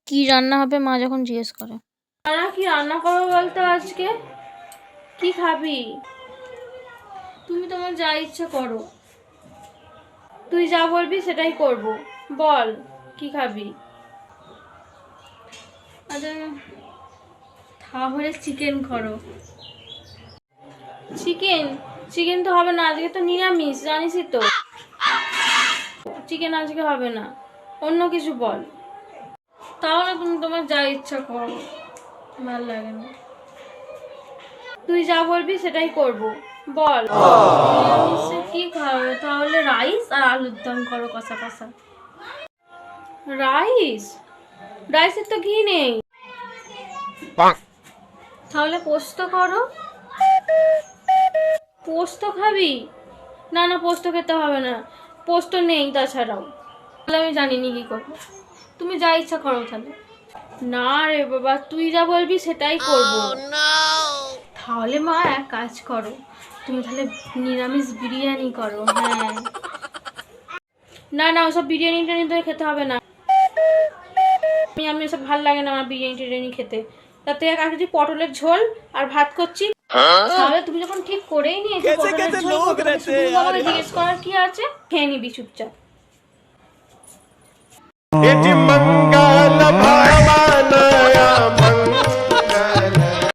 কি রান্না হবে মা যখন জিজ্ঞেস করে। রান্না কি রান্না করবো বলতো? আজকে কি খাবি? তুমি তোমার যা ইচ্ছা করো, তুই যা বলবি সেটাই করব। বল কি খাবি? আচ্ছা তাহলে চিকেন করো। চিকেন চিকেন তো হবে না, আজকে তো নিরামিষ, জানিসই তো। চিকেন আজকে হবে না, অন্য কিছু বল। তাহলে তুমি তোমার যা ইচ্ছা করো, ভাল লাগে না। তুই যা বলবি সেটাই করব, বল। নিরামিষে কি খাবে? তাহলে রাইস আর আলুর দম করো, কষা কষা। রাইস? রাইসের তো ঘি নেই। তাহলে পোস্ত করো। পোস্ত খাবি? না না, পোস্ত খেতে হবে না, পোস্ত নেই তাছাড়াও। তাহলে আমি জানি নি কি করবো, তুমি যা ইচ্ছা করো তাহলে। না রে বাবা, তুই যা বলবি সেটাই করবো। তাহলে মা এক কাজ করো, তুমি তাহলে নিরামিষ বিরিয়ানি করো। হ্যাঁ, না না, ওসব বিরিয়ানি টিরিয়ানি তো খেতে হবে না। আমি ওসব ভাল লাগে না আমার বিরিয়ানি টিরিয়ানি খেতে। তাতে এক যদি পটলের ঝোল আর ভাত করছি। তাহলে তুমি যখন ঠিক করেই নিয়েছো পটলের ঝোল করবে, শুধু আমাকে জিজ্ঞেস করার কি আছে? খেয়ে নিবি চুপচাপ।